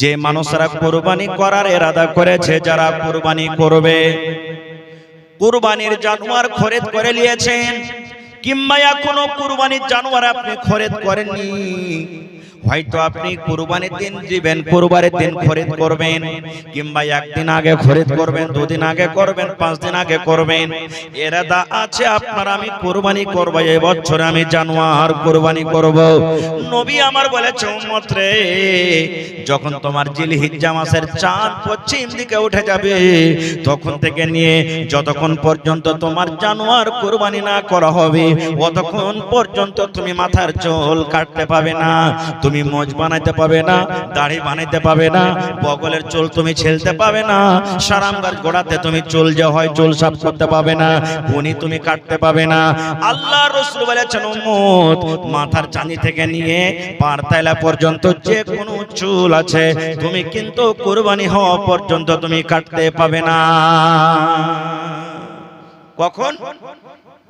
যে মানুষরা কুরবানি করার ইরাদা করেছে, যারা কুরবানি করবে, কুরবানির জানোয়ার খরিদ করে নিয়েছেন, কিংবা এখনো কুরবানির জানোয়ার আপনি খরিদ করেননি, হয়তো আপনি কুরবানির দিন দিবেন, কুরবানির দিন খরিদ করবেন, কিংবা একদিন আগে খরিদ করবেন, দুদিন আগে করবেন, 5 দিন আগে করবেন, ইরাদা আছে আপনার আমি কুরবানি করব, এই বছর আমি জানোয়ার কুরবানি করব। নবী আমার বলেছে, উম্মত রে, যখন তোমার জিলহিজ্জা মাসের চাঁদ পশ্চিম দিকে উঠে যাবে, তখন থেকে নিয়ে যতক্ষণ পর্যন্ত তোমার জানোয়ার কুরবানি না করা হবে, ততক্ষণ পর্যন্ত তুমি মাথার চুল কাটতে পাবে না, তুমি মোজ বানাইতে পাবে না, দাড়ি বানাইতে পাবে না, বগলের চুল তুমি ছেলতে পাবে না, সারাম গাছ গোড়াতে তুমি চুল যে হয় চুল সাফ করতে পাবে না, কোনি তুমি কাটতে পাবে না। আল্লাহ রাসূল বলেছেন, উম্মত, মাথার চাঁদি থেকে নিয়ে পার তালা পর্যন্ত যে কোনো চুল আছে তুমি কিন্তু কুরবানি হওয়া পর্যন্ত তুমি কাটতে পাবে না। কখন?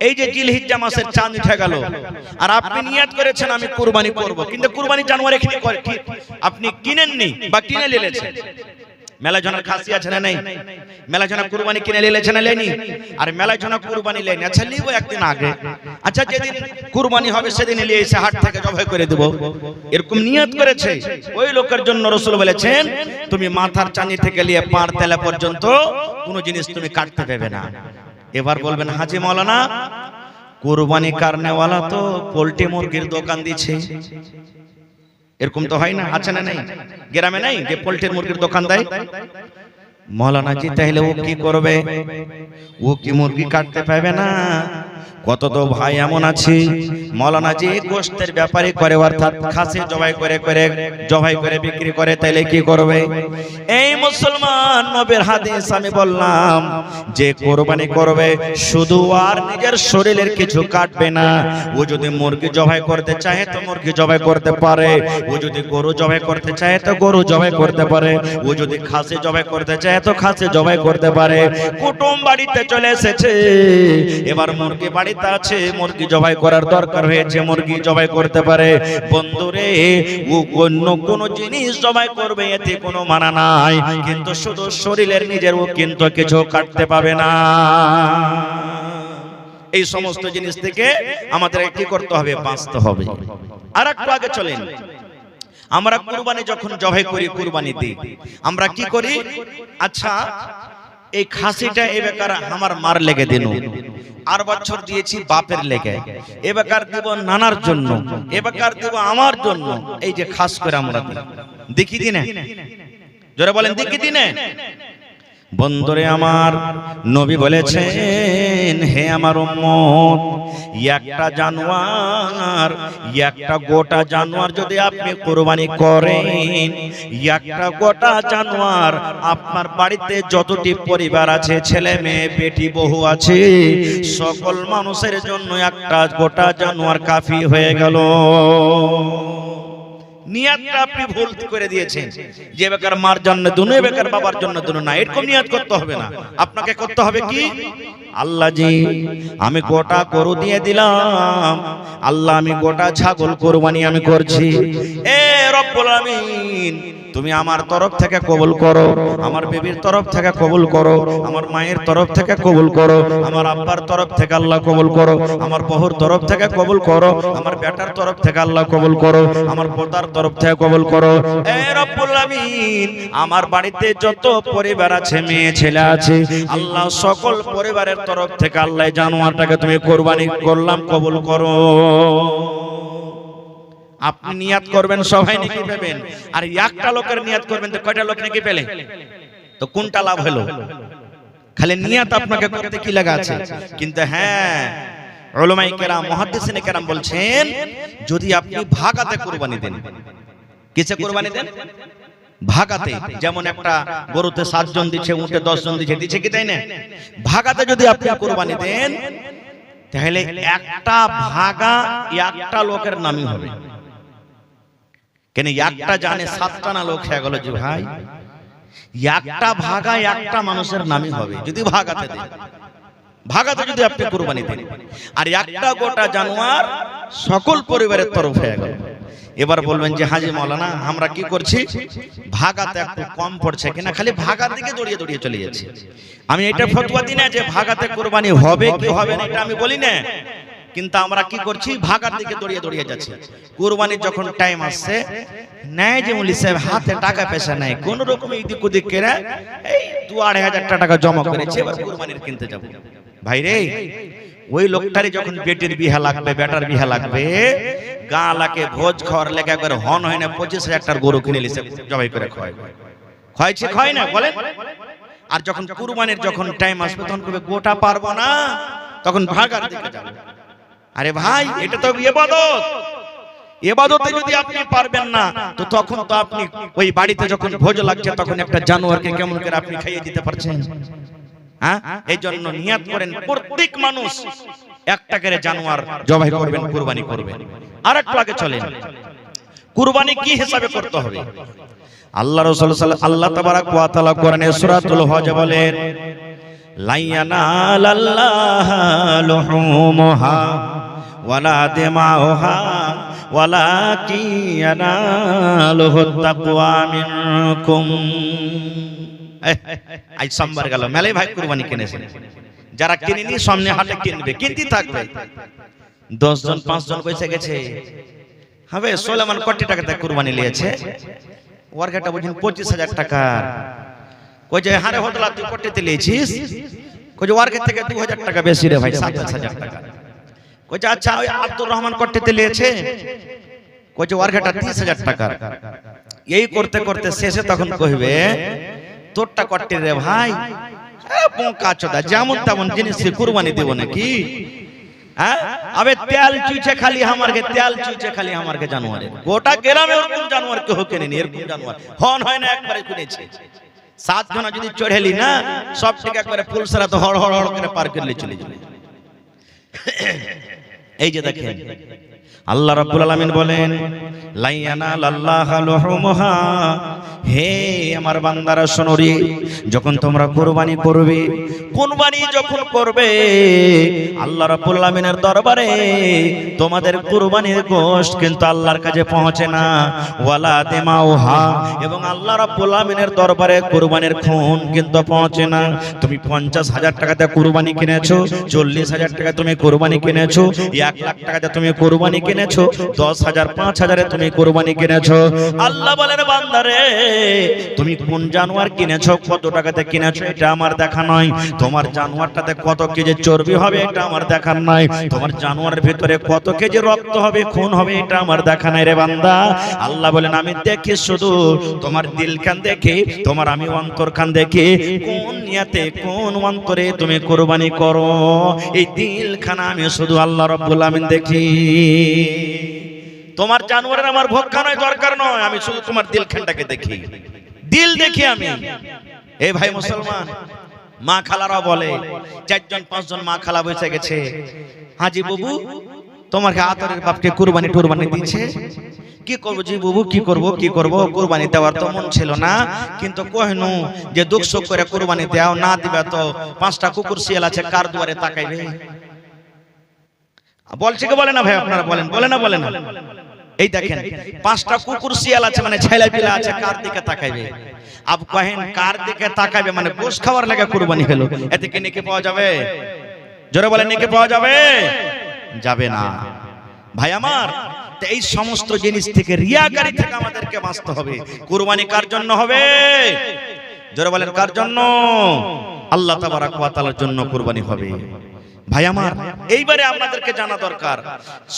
এই যে জিলহিজ্জা মাসের চাঁদ উঠে গেল, আর আপনি নিয়ত করেছেন আমি কুরবানি করব, কিন্তু কুরবানি জানোয়ার এখানে আপনি কিনেননি বা কিনে নিয়েছেন। মেলা জনের খাসি আছে না নাই? মেলা জনা কুরবানি কিনে নিয়েছেন না লেনি? আর মেলা জনা কুরবানি লেনি, আচ্ছা নিব একদিন আগে, আচ্ছা যেদিন কুরবানি হবে সেদিন নিয়ে এসে হাট থেকে জবাই করে দেব, এরকম নিয়ত করেছে, ওই লোকের জন্য রাসূল বলেছেন তুমি মাথার চাঁদি থেকে নিয়ে পার তেলা পর্যন্ত কোনো জিনিস তুমি কাটতে পাবে না। এবার বলবেন, হাজি মাওলানা, কুরবানি কারনেওয়ালা তো পোল্ট্রি মুরগির দোকান দিচ্ছে, এরকম তো হয় না? আছে না নাই? গ্রামে নাই যে পোল্ট্রি মুরগির দোকান দেয়? মাওলানা জি, তাহলে ও কি করবে? ও কি মুরগি কাটতে পাবে না? কত তো ভাই এমন আছে মাওলানা জি গোশতের ব্যাপারে করে, অর্থাৎ খাসি জবাই করে বিক্রি করে, তাইলে কি করবে? এই মুসলমান, নবীর হাদিস আমি বললাম, যে কুরবানি করবে শুধু আর নিজের শরীরের কিছু কাটবে না, ও যদি মুরগি জবাই করতে চায় তো মুরগি জবাই করতে পারে, ও যদি গরু জবাই করতে চায় তো গরু জবাই করতে পারে, ও যদি খাসি জবাই করতে চায় তো খাসি জবাই করতে পারে। কুটুম বাড়িতে চলে এসেছে, এবার মুরগি বাড়িতে আছে, মুরগি জবাই করার দরকার হয়েছে, মুরগি জবাই করতে পারে। বন্ধুরে, ও অন্য কোন জিনিস জবাই করবে এতে কোনো মানা নাই, কিন্তু শুধু শরীরের নিজের ও কিন্তু কিছু কাটতে পাবে না। এই সমস্ত জিনিস থেকে আমাদের কি করতে হবে? বাঁচতে হবে। আর একটু আগে চলেন, আমরা কুরবানি যখন জবাই করি, কুরবানি দিই, আমরা কি করি? আচ্ছা, এই খাসিটা এবার আমার মার লেগে দিন, আর বছর দিয়েছি বাপের লেগে, এবার দিব নানার জন্য, এবার দিব আমার জন্য, এই যে খাস করে আমরা দেখি দিনে, জোরে বলেন দেখি দিনে। বন্ধুরে আমার, নবী বলেছেন, হে আমার উম্মত, একটা জানোয়ার, একটা গোটা জানোয়ার যদি আপনি কুরবানি করেন, একটা গোটা জানোয়ার আপনার বাড়িতে যতটি পরিবার আছে, ছেলে মেয়ে বেটি বহু আছে, সকল মানুষের জন্য একটা গোটা জানোয়ার কাফি হয়ে গেল। নিয়তটা আপনি ভুল করে দিয়েছেন, যে বেকার মার জন্য দুনো, বেকার বাবার জন্য দুনো না, এরকম নিয়ত করতে হবে না। আপনাকে করতে হবে কি? আল্লাহ জি, আমি গোটা গরু দিয়ে দিলাম, আল্লাহ আমি গোটা ছাগল কুরবানি আমি করছি, এ রব্বুল আমিন তুমি আমার তরফ থেকে কবুল করো, আমার বেবির তরফ থেকে কবুল করো, আমার মায়ের তরফ থেকে কবুল করো, আমার আব্বার তরফ থেকে আল্লাহ কবুল করো, আমার বহুর তরফ থেকে কবুল করো, আমার বেটার তরফ থেকে আল্লাহ কবুল করো, আমার পোতার তরফ থেকে কবুল করো। এ রব্বুল আমিন, আমার বাড়িতে যত পরিবার আছে, মেয়ে ছেলে আছে, আল্লাহ সকল পরিবারের তরফ থেকে আল্লাহ জানোয়ারটাকে তুমি কুরবানি করলাম, কবুল করো। আপনি নিয়াত করবেন, সবাই নেকি পাবেন, আর একটা লোকের নিয়াত করবেন তো কয়টা লোক নেকি পেলে? তো কোনটা লাভ হলো? খালি নিয়াত আপনাকে করতে কি লাগা আছে? কিন্তু হ্যাঁ, উলামায়ে কেরাম, মুহাদ্দিসিনে কেরাম বলছেন, যদি আপনি ভাগাতে কুরবানি দেন, কিসে কুরবানি দেন? ভাগাতে, যেমন একটা গরুতে 7 জন দিচ্ছে, উটে 10 জন দিচ্ছে কি তাই না? ভাগাতে যদি আপনি কুরবানি দেন, তাহলে একটা ভাগা একটা লোকের নামই হবে। কেন? একটা জানে 7টা না লোক হয়ে গেল, যে ভাই একটা ভাগা একটা মানুষের নামই হবে যদি ভাগাতে দেন। ভাগাতে যদি আপনি কুরবানি দেন, আর একটা গোটা জানোয়ার সকল পরিবারের তরফ হয়ে গেল, এবার বলবেন যে হাজি মাওলানা আমরা কি করছি, ভাগাতে একটু কম পড়ছে কিনা, খালি ভাগার দিকে দৌড়িয়ে দৌড়িয়ে চলে যাচ্ছে। আমি এটা ফতোয়া দিই না যে ভাগাতে কুরবানি হবে কি হবে না, এটা আমি বলি না, কিন্তু আমরা কি করছি, ভাগার দিকে দৌড়িয়ে দৌড়িয়ে যাচ্ছি। কুরবানির যখন টাইম আসছে, নাই যে মুলি সাহেব হাতে টাকা পয়সা নাই, কোন রকম এদিক ওদিক করে এই 2-2,500 টাকা জমা করেছে, এবার কুরবানির কিনতে যাব। ভাই রে, ওই লোকটারই যখন বেটির বিহা লাগবে, বেটার বিহা লাগবে, গালাকে ভোজ খাওয়ার লেগে একবার হন হয় না 25,000 টাকার গরু কিনে লিছে, জবাই করে খাওয়াইছে খায় না বলেন। আর যখন কুরবানির যখন টাইম আসবে তখন কবে গোটা পারবো না, তখন ভাগার দিকে যাবে। আরে ভাই, এটা তো ইবাদত, ইবাদতে যদি আপনি পারবেন না, তো তখন তো আপনি ওই বাড়িতে যখন ভোজ লাগছে তখন একটা জানোয়ারকে কেমন করে আপনি খাইয়ে দিতে পারছেন? হ্যাঁ, এই জন্য নিয়াত করেন প্রত্যেক মানুষ একটা করে জানোয়ার জবাই করবেন, কুরবানি করবেন। আর একটু আগে চলেন, কুরবানি কি হিসাবে করতে হবে। আল্লাহ রাসূল আল্লাহ তাবারাক ওয়া তাআলা কোরআনে সূরাতুল হজ বলেন, লা ইয়ানালাল্লাহু লুহুমুহা ওয়ালা দিমাউহা ওয়ালাকিন ইয়ানালুহুত তাকওয়া মিনকুম। আজ সোমবার গেল, মেলায় ভাই কুরবানি কিনেছেন, যারা কিনেনি সামনে হাটে কিনবে, কিনতে থাকবে। 10 জন 5 জন পয়সা গেছে, হবে সোলেমান কোটি টাকাতে কুরবানি নিয়েছে, ওয়ার্কাটা বুঝুন 25,000 টাকা। কই যে হারে হদলা তুই কোটিতে নিয়েছিস, কই যে ওয়ার্কের থেকে 2,000 টাকা বেশি রে ভাই, 27,000 টাকা। কই যে আচ্ছা ওই আব্দুর রহমান কোটিতে নিয়েছে, কই যে ওয়ার্কাটা 30,000 টাকা। এই করতে করতে শেষে তখন কইবে তোরটা কোটি রে ভাই, বোকা চোদা, যেমন তেমন জিনিস কুরবানি দেব নাকি? হ্যাঁ, আবে তেল চুইছে খালি আমারকে, তেল চুইছে খালি আমারকে জানোয়ারে, গোটা গ্রামে ওরকম জানোয়ার কেউ কেনেনি, এরকম জানোয়ার হন হয় না একবারে কিনেছে। 7 জন যদি চড়েলি না, সব থেকে একবারে ফুলসারা তো হড় হড় হড় করে পার করলে চলে যাবে। এই যে দেখেন আল্লাহ রাব্বুল আলামিন বলেন, লা ইয়ানালাল্লাহু লুহুমুহা, হে আমার বান্দারা শোনো রে, যখন তোমরা কুরবানি করবে, কুরবানি যখন করবে আল্লাহ রাব্বুল আলামিনের দরবারে তোমাদের কুরবানির গোশত কিন্তু আল্লাহর কাছে পৌঁছে না, ওয়ালা দিমাউহা, এবং আল্লাহ রাব্বুল আলামিনের দরবারে কুরবানির খুন কিন্তু পৌঁছে না। তুমি 50,000 টাকাতে কুরবানি কিনেছো, 40,000 টাকা তুমি কুরবানি কিনেছো, 1 লাখ টাকাতে তুমি কুরবানি কিনেছো, 10,000 5,000 তুমি কুরবানি কিনেছো। আল্লাহ বলেন বান্দারে, তুমি কোন জানোয়ার কিনেছো, কত টাকাতে কিনেছো, এটা আমার দেখা নয়। তোমার জানোয়ারটাতে কত কেজি চর্বি হবে, এটা আমার দেখার নাই। তোমার জানোয়ারের ভিতরে কত কেজি রক্ত হবে, খুন হবে, এটা আমার দেখা নাই রে বান্দা। আল্লাহ বলেন আমি দেখি শুধু তোমার দিলখান দেখি, তোমার আমি অন্তরখান দেখি, কোন নিয়াতে কোন অন্তরে তুমি কুরবানি করো, এই দিলখানা আমি শুধু আল্লাহ রাব্বুল আমিন দেখি। তোমার জানোয়ারের আমার ভক্কা নয়, দরকার নয়, আমি শুধু তোমার দিলখানটাকে দেখি, দিল দেখি আমি। এই ভাই মুসলমান, মা খালারা বলে, 4 জন 5 জন মা খালা বসে গেছে, হাজি বাবু তোমার আতরের বাপকে কুরবানি টুরবানি দিচ্ছে, কি করবো জি বাবু, কি করব, কুরবানি দেওয়ার তো মন ছিল না, কিন্তু কহেনু যে দুঃখ সুখ করে কুরবানি দাও, না দিবে তো 5টা কুকুর শিয়াল আছে, কার দুয়ারে তাকাইবে? বলছে কি বলে না ভাই, আপনারা বলেন, বলে না বলে না? এই দেখেন 5টা কুকুর শিয়াল আছে, মানে ছেলে পিলা আছে, কার দিকে তাকাইবে? আব কহেন কার দিকে তাকাইবে মানে গোশ খাওয়ার লাগা কুরবানি হলো, এতে কি নেকি পাওয়া যাবে? জোরে বলেন, নেকি পাওয়া যাবে? যাবে না ভাই আমার। তো এই সমস্ত জিনিস থেকে, রিয়াকারি থেকে আমাদেরকে বাঁচতে হবে। কুরবানি কার জন্য হবে? জোরে বলেন, কার জন্য? আল্লাহ তাবারাক ওয়া তাআলার জন্য কুরবানি হবে। ভাই আমার, এইবারে আপনাদেরকে জানা দরকার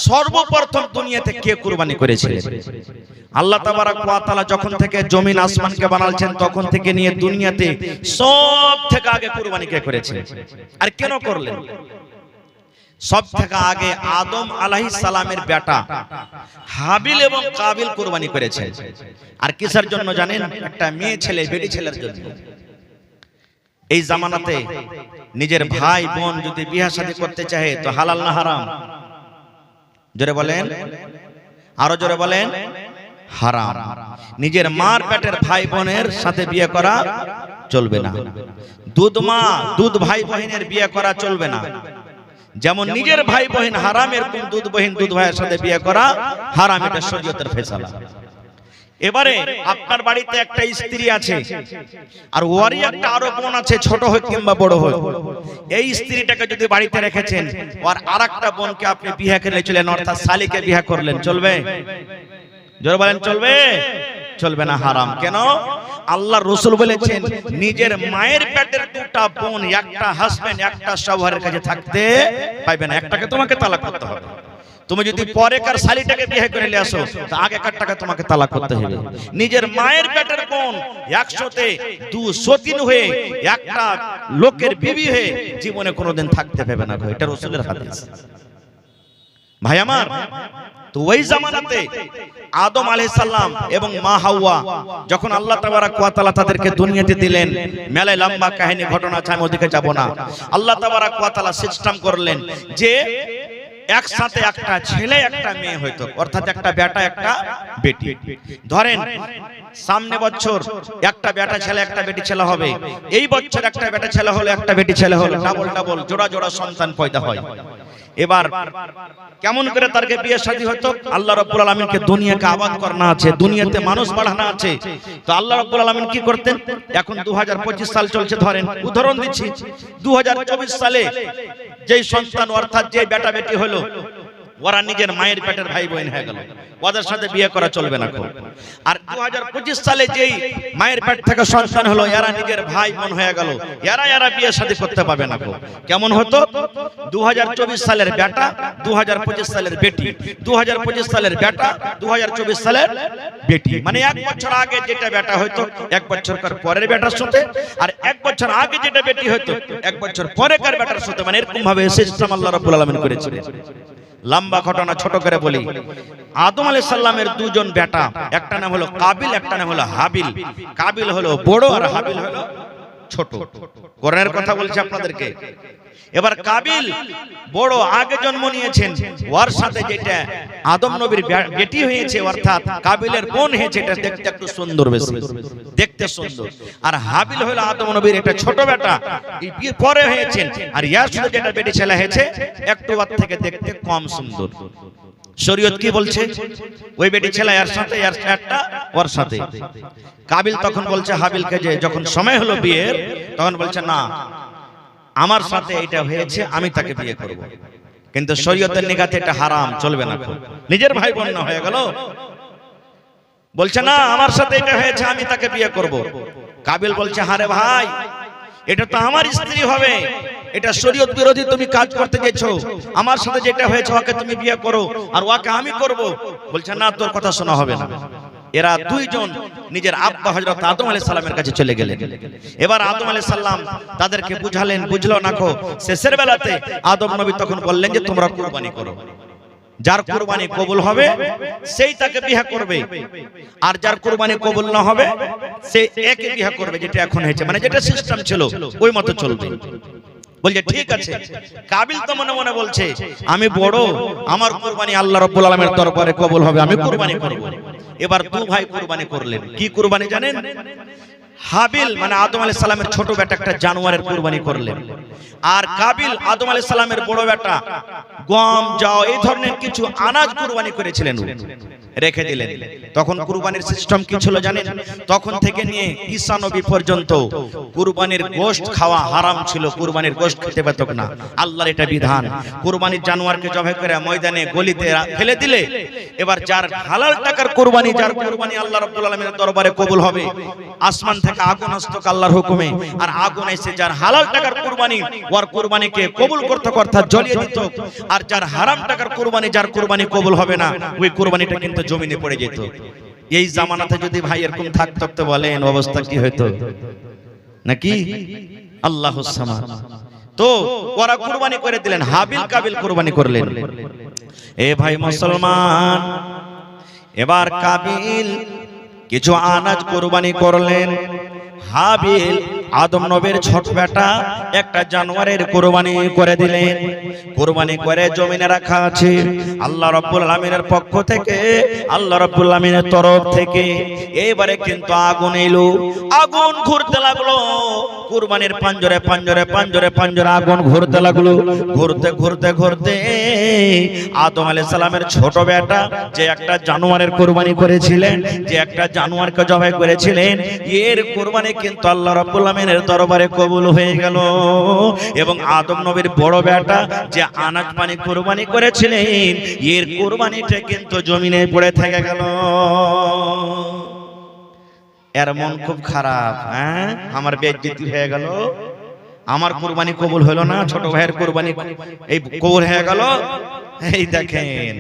সর্বপ্রথম দুনিয়াতে কে কুরবানি করেছিলেন। আল্লাহ তাবারাক ওয়া তাআলা যখন থেকে জমিন আসমানকে বানালছেন তখন থেকে নিয়ে দুনিয়াতে সব থেকে আগে কুরবানি কে করেছে আর কেন করলেন? সব থেকে আগে আদম আলাইহিস সালামের বেটা হাবিল এবং কাবিল কুরবানি করেছে। আর কিসের জন্য জানেন? একটা মেয়ে ছেলে, বেটি ছেলের জন্য। এই জামানাতে নিজের ভাই বোন যদি বিয়ে শাদী করতে চায় তো হালাল না হারাম? জোরে বলেন, আরো জোরে বলেন, হারাম। নিজের মার পেটের ভাই বোনের সাথে বিয়ে করা চলবে না। দুধ মা দুধ ভাই বোনের বিয়ে করা চলবে না। যেমন নিজের ভাই বোন হারাম, এরকম দুধ বোন দুধ ভাইয়ের সাথে বিয়ে করা হারাম, এটা শরীয়তের ফয়সালা। এবারে আপনার বাড়িতে একটা স্ত্রী আছে আর ওরই একটা আরো বোন আছে, ছোট হোক কিংবা বড় হোক, এই স্ত্রীটাকে যদি বাড়িতে রেখেছেন আর আরেকটা বোনকে আপনি বিয়ে করে চলেন, অর্থাৎ শালীকে বিয়ে করলেন, চলবে? জোরে বলেন চলবে? চলবে না, হারাম। কেন? আল্লাহর রাসূল বলেছেন নিজের মায়ের পেটের দুটা বোন একটা হাজবেন্ড একটা শাওহারের কাছে থাকতে পাইবে না, একটাকে তোমাকে তালাক করতে হবে। তুমি যদি পরে কার শালীটাকে বিয়ে করে নিয়ে আসো তো আগে কারটাকে তোমাকে তালাক করতে হবে। নিজের মায়ের পেটের বোন 100তে 203 হয়ে একটা লোকের বিবি হয়ে জীবনে কোনোদিন থাকতে পাবে না, এটা রাসূলের হাদিস। ভাই আমার, তো ওই জামানাতে আদম আলাইহিস সালাম এবং মা হাওয়া যখন আল্লাহ তাবারক ওয়া তাআলা তাদেরকে দুনিয়াতে দিলেন, মেলায় লম্বা কাহিনী ঘটনা আছে, আমি ওদিকে যাব না। আল্লাহ তাবারক ওয়া তাআলা সিস্টেম করলেন যে একসাথে একটা ছেলে একটা মেয়ে হইতো, অর্থাৎ একটা বেটা একটা বেটি। ধরেন সামনে বছর একটা বেটা ছেলে একটা বেটি ছেলে হবে, এই বছর একটা বেটা ছেলে হলো একটা বেটি ছেলে হলো, ডাবল ডাবল জোড়া জোড়া সন্তান পয়দা হয়। এবার কেমন করে তারকে বিয়ে শাদী হতো? আল্লাহ রাব্বুল আলামিনকে দুনিয়াকে আবাদ করনা আছে, দুনিয়াতে মানুষ বাড়ানো আছে, তো আল্লাহ রাব্বুল আলামিন কি করতেন? এখন 2025 সাল চলছে, ধরেন উদাহরণ দিচ্ছি, 2024 সালে যেই সন্তান অর্থাৎ যে বেটা বেটি হলো ওরা নিজের মায়ের পেটের ভাই বোন হয়ে গেল, ওদের সাথে বিয়ে করা চলবে না। আর 2025 সালে যেই মায়ের পেট থেকে সন্তান হলো এরা নিজের ভাই বোন হয়ে গেল, এরা বিয়ে শাদী করতে পারবে না। কেমন হতো? 2024 সালের বেটা 2025 সালের বেটি, 2025 সালের বেটা 2024 সালের বেটি, মানে এক বছর আগে যেটা বেটা হয়তো এক বছর পরের বেটার সাথে, আর এক বছর আগে যেটা বেটি হয়তো এক বছর পরেকার বেটার সাথে, মানে এরকম ভাবে সিস্টেম আল্লাহ রাব্বুল আলামিন করেছিলেন। লম্বা ঘটনা ছোট করে বলি, আদম আলাইহিস সালামের দুজন বেটা, একটা নাম হলো কাবিল, একটা নাম হলো হাবিল। কাবিল হলো বড় আর হাবিল হলো ছোট। কোরআনের কথা বলছি আপনাদেরকে। এবার কাবিল বড় আগে জন্ম নিয়েছেন, ওর সাথে যেটা আদম নবীর বেটি হয়েছে অর্থাৎ কাবিলের বোন হয়েছে, এটা দেখতে একটু সুন্দর, বেশি দেখতে সুন্দর। আর হাবিল হলো আদম নবীর একটা ছোট বেটা, পরে হয়েছেন, আর ইয়ার সাথে যেটা বেটি ছেলে হয়েছে একটু ওর থেকে দেখতে কম সুন্দর। শরীয়ত কি বলছে? ওই বেটি ছেলে এর সাথে এর একটা ওর সাথে। কাবিল তখন বলছে হাবিলকে যে যখন সময় হলো বিয়ের, তখন বলছে না আমার সাথে এটা হয়েছে আমি তাকে বিয়ে করব, কিন্তু শরীয়তের নিগাতে এটা হারাম, চলবে না। নিজের ভাই বোন না হয়ে গেল, বলছে না আমার সাথে এটা হয়েছে আমি তাকে বিয়ে করব। কাবিল বলছে হারে ভাই এটা তো আমার স্ত্রী হবে, এটা শরীয়ত বিরোধী তুমি কাজ করতে গেছো, আমার সাথে যেটা হয়েছে ওকে তুমি বিয়ে করো আর ওকে আমি করব। বলছে না তোর কথা শোনা হবে না। এরা দুইজন নিজের আব্বা হযরত আদম আলাইহিস সালামের কাছে চলে গেলেন। এবার আদম আলাইহিস সালাম তাদেরকে বুঝালেন, বুঝলো না কো। শেষের বেলাতে আদম নবী তখন বললেন যে তোমরা কুরবানি করো, যার কুরবানি কবুল হবে সেই তাকে বিয়ে করবে, আর যার কুরবানি কবুল না হবে সে একে বিয়ে করবে, যেটা এখন হয়েছে, মানে যেটা সিস্টেম ছিল ওই মতো চলবে। বলছে ঠিক আছে। কাবিল তো মনে মনে বলছে আমি বড়, আমার কুরবানি আল্লাহ রাব্বুল আলামিনের দরবারে কবুল হবে, আমি কুরবানি করব। এবার দু ভাই কুরবানি করলেন। কি কুরবানি জানেন? হাবিল মানে আদম আলাইহিস সালামের ছোট বেটা একটা জানোয়ারের কুরবানি করলেন, আর কাবিল আদম আলাইহিস সালামের বড় বেটা গম যাও এই ধরনের কিছু আনাজ কুরবানি করেছিলেন, রেখে দিলেন। তখন কুরবানির সিস্টেম কি ছিল জানেন? তখন থেকে নিয়ে ঈসা নবী পর্যন্ত কুরবানির গোশত খাওয়া হারাম ছিল, কুরবানির গোশত খেতে পেত না। আল্লাহর এটা বিধান। কুরবানির জানোয়ারকে জবাই করে ময়দানে গলিতে ফেলে দিলে এবার যার হালাল টাকার কুরবানি, যার কুরবানি আল্লাহ রাব্বুল আলামিনের দরবারে কবুল হবে, আসমান থেকে আগুন আসতো আল্লাহর হুকুমে, আর আগুন এসে যার হালাল টাকার কুরবানি ওর কুরবানিকে কবুল করতে অর্থাৎ জ্বলিয়ে দিত, আর যার হারাম টাকার কুরবানি, যার কুরবানি কবুল হবে না ওই কুরবানিটা কিন্তু জমিনে পড়ে যেত। এই জামানাতে যদি ভাই এরকম থাকতো বলেন অবস্থা কি হতো নাকি? আল্লাহুস সামাদ। তো ওরা কুরবানি করে দিলেন, হাবিল কাবিল কুরবানি করলেন। এ ভাই মুসলমান, এবার কাবিল কিছু আনাজ কুরবানি করলেন, হাবিল আদম নবীর ছোট বেটা একটা জানোয়ারের কুরবানি করে দিলেন। কুরবানি করে জমিনে রাখা আছে। আল্লাহ রাব্বুল আলামিনের পক্ষ থেকে, আল্লাহ রাব্বুল আলামিনের তরফ থেকে এবারে কিন্তু আগুন এলো। আগুন ঘুরতে লাগলো। কুরবানির পাঞ্জরে পাঞ্জরে পাঞ্জরে পাঞ্জরে আগুন ঘুরতে লাগলো। ঘুরতে ঘুরতে ঘুরতে আদম আলাইহিস সালামের ছোট বেটা যে একটা জানোয়ারের কুরবানি করেছিলেন, যে একটা জানোয়ারকে জবাই করেছিলেন, এর কুরবানি কিন্তু আল্লাহ রাব্বুল আলামিনের দরবারে কবুল হয়ে গেল। এবং আদম নবীর বড় বেটা যে আনাজ পানি কুরবানি করেছিলেন, এর কুরবানিটা কিন্তু জমিনে পড়ে থেকে গেল। এর মন খুব খারাপ। হ্যাঁ, আমার বেইজ্জতি হয়ে গেল, আমার কুরবানি কবুল হলো না, ছোট ভাইয়ের কুরবানি এই কবুল হয়ে গেল। এই দেখেন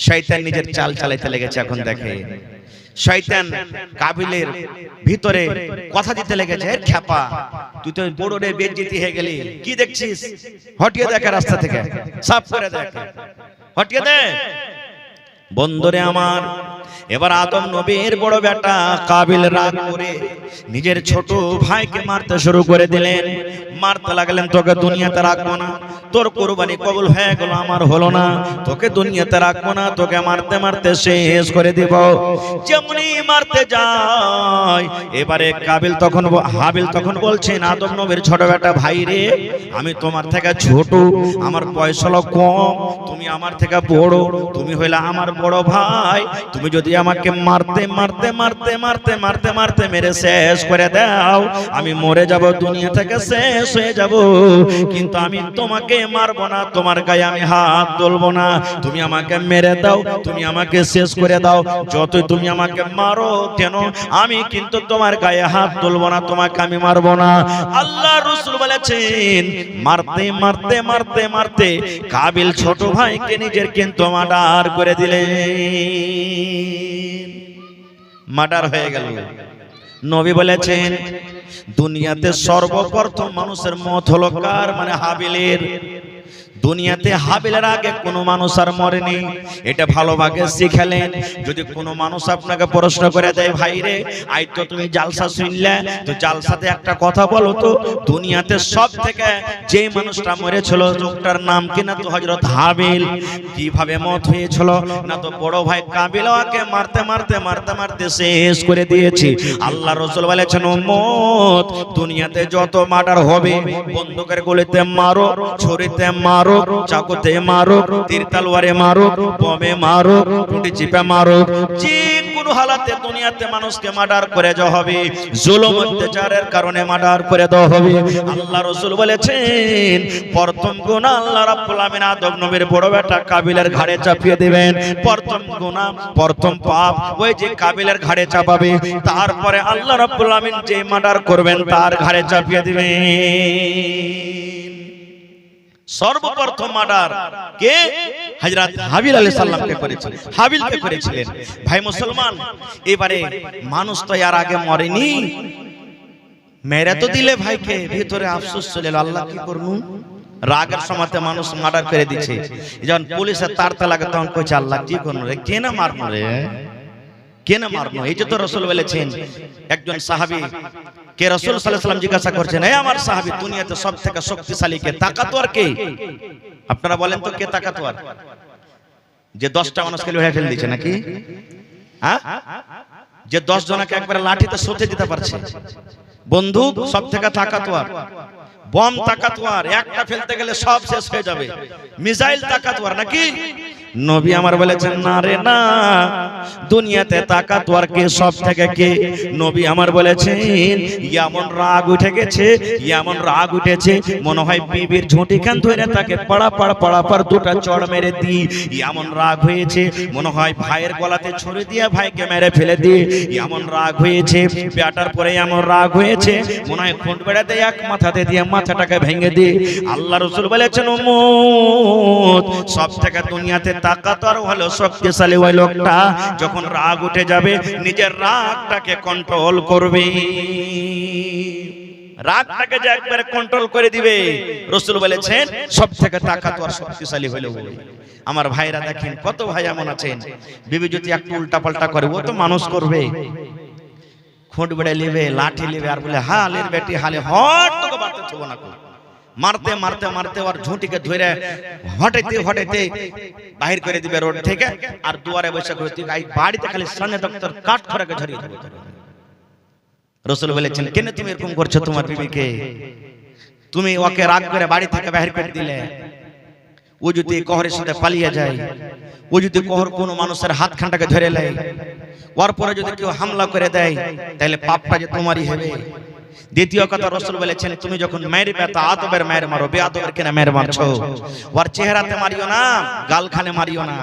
শয়তান নিজের চাল চালাইতে লেগেছে। এখন দেখেন শয়তান কাবিলের ভিতরে কথা দিতে লেগেছে, খেপা তুই তো বড় রে বেইজ্জতি হয়ে গেলি, কি দেখছিস, হটিয়ে দেখ রাস্তা থেকে, সাফ করে দেখ, হটিয়ে দে। বন্ধুরে আমার, এবার আদম নবীর বড় বেটা কাবিল রাগ করে নিজের ছোট ভাইকে মারতে শুরু করে দিলেন। মারতে লাগলেন, তোকে দুনিয়াতে রাখবো না, তোর কুরবানি কবুল হয়ে গেল, আমার হলো না, তোকে দুনিয়াতে রাখবো না, তোকে মারতে মারতে শেষ করে দিব। যেমনি মারতে যায়, এবারে হাবিল তখন বলছেন, আদম নবীর ছোট বেটা, ভাই রে, আমি তোমার থেকে ছোট, আমার বয়স হলো কম, তুমি আমার থেকে বড়, তুমি হইলা আমার বড় ভাই, তুমি যদি আমাকে মারতে মারতে মারতে মারতে মারতে মারতে মেরে শেষ করে দাও, আমি মরে যাব, দুনিয়া থেকে শেষ হয়ে যাব, কিন্তু আমি তোমাকে মারবো না, তোমার গায়ে আমি হাত তুলবো না। তুমি আমাকে মেরে দাও, তুমি আমাকে শেষ করে দাও, যতই তুমি আমাকে মারো কেন, আমি কিন্তু তোমার গায়ে হাত তুলবো না, তোমাকে আমি মারবো না। আল্লাহ রাসূল বলেছেন, মারতে মারতে মারতে মারতে কাবিল ছোট ভাইকে নিজের কিন্তু মার্ডার করে দিলেন। মার্ডার হয়ে গেল। নবী বলেছেন, দুনিয়াতে সর্বপ্রথম মানুষের মত হলো কার, মানে হাবিলের। দুনিয়াতে হাবিলের আগে কোনো মানুষ আর মরেনি, এটা ভালোভাবে শিখালেন। যদি কোনো মানুষ আপনাকে প্রশ্ন করে দেয়, ভাই রে, আজ তো তুমি জালসা শুনলে, তো জালসাতে একটা কথা বলো তো, দুনিয়াতে সব থেকে যে মানুষটা মরেছিল লোকটার নাম কিনা, তো হযরত হাবিল। কিভাবে মত হয়েছিল না, তো বড় ভাই কাবিল ওকে মারতে মারতে মারতে মারতে শেষ করে দিয়েছে। আল্লাহ রাসূল বলেছেন, উম্মত, দুনিয়াতে যত মার্ডার হবে, বন্দুকের গুলিতে মারো, ছুরিতে মারো, চাকুতে মারো, তীর তলোয়ারে মারো, বোমে মারো, টুটি চিপে মারো, যে কোনো হালাতে দুনিয়াতে মানুষকে মার্ডার করে দেওয়া হবে, জুলুম অত্যাচারের কারণে মার্ডার করে দেওয়া হবে। আল্লাহ রাসূল বলেছেন, প্রথম গুনাহ আল্লাহ রাব্বুল আমিন আদম নবীর বড় বেটা কাবিলের ঘাড়ে চাপিয়ে দিবেন। প্রথম গুনাহ, প্রথম পাপ ওই যে কাবিলের ঘাড়ে চাপাবে, তারপরে আল্লাহ রাব্বুল আমিন যে মার্ডার করবেন তার ঘাড়ে চাপিয়ে দিবেন। সর্বপ্রথম মার্ডার কে? হযরত হাবিল আলাইহিস সালামকে করেছিলেন, হাবিলকে করেছিলেন। ভাই মুসলমান, এবারে মানুষ তো এর আগে মরেনি, মেরে তো দিলে ভাইকে, ভিতরে আফসোস চলে এলো, আল্লাহ কি করব, রাগের সময়তে মানুষ মার্ডার করে দিচ্ছে। যখন পুলিশের তাড়তা লাগে তখন কইছে, আল্লাহ কি করব রে, কে না মারনো রে, কে না মারনো। এই যে তো রাসূল বলেছেন, একজন সাহাবী কে রাসূল সাল্লাল্লাহু আলাইহি ওয়াসাল্লাম জিজ্ঞাসা করছেন, হে আমার সাহাবী, দুনিয়াতে সবথেকে শক্তিশালী কে, তাকাতওয়ার কে? আপনারা বলেন তো, কে তাকাতওয়ার? যে 10টা মানুষকে লড়ে ফেল দিয়েছে নাকি? হ্যাঁ, যে 10 জনকে একবারে লাঠিতে সঁচে দিতে পারছে। বন্দুক সবথেকে তাকাতওয়ার, বম তাকাতওয়ার, একটা ফেলতে গেলে সব শেষ হয়ে যাবে। মিসাইল তাকাতওয়ার নাকি? নবী আমার বলেছেন, না রে না, দুনিয়াতে তাকাতওয়ার কে, সব থেকে কে? নবী আমার বলেছেন, এমন রাগ উঠে গেছে, এমন রাগ উঠেছে, মনে হয় বিবির ঝুঁটি খান ধরে তাকে পাড়া পাড়া পাড়া পাড় দুটা চড় মেরে দি। এমন রাগ হয়েছে, মনে হয় ভাইয়ের গলাতে ছুরি দিয়ে ভাইকে মেরে ফেলে দি। এমন রাগ হয়েছে, বেটার পরে এমন রাগ হয়েছে, মনে হয় খুঁট বেড়াতে এক মাথাতে দিয়ে মাথাটাকে ভেঙে দি। আল্লাহ রাসূল বলেছেন, উম্মত, সব থেকে দুনিয়াতে তাকাতওয়ার হলো শক্তিশালী ওই লোকটা, যখন রাগ উঠে যাবে নিজের রাগটাকে কন্ট্রোল করবে। রাগটাকে যে একবারে কন্ট্রোল করে দিবে, রাসূল বলেছেন সবথেকে তাকাতওয়ার শক্তিশালী হলো ওই। আমার ভাইরা দেখেন, কত ভাই এমন আছেন, বিবি যদি একটু উল্টা পাল্টা করে, ও তো মানুষ করবে, খুঁট বেড়ে লিবে, লাঠি লিবে, আর বলে হালের বেটি হালে হট তোকে বাড়তে থব না, মারতে মারতে মারতে আর ঝুঁটিকে ধরে হটাইতে হটাইতে বাহির করে দিবে রোড থেকে, আর দুয়ারে বসে করে তুই বাড়িতে খালি সামনে ডক্টর কাঠ খড়াকে ঝরিয়ে দেবে। রাসূল বলেছেন, কেন তুমি এরকম করছো তোমার বিবিকে? তুমি ওকে রাগ করে বাড়ি থেকে বাহির করে দিলে, ও যদি কহরের সাথে পালিয়ে যায়, ও যদি কহর কোনো মানুষের হাত খানটাকে ধরে নেয়, ওর পরে যদি কেউ হামলা করে দেয়, তাহলে পাপটা যে তোমারই হবে। দ্বিতীয় কথা, রাসূল বলেছেন, তুমি যখন মারবে তা আদবের মার মারো, বেয়াদবের কেন মার মারছো? ওর চেহারাতে মারিও না, গালখানে মারিও না।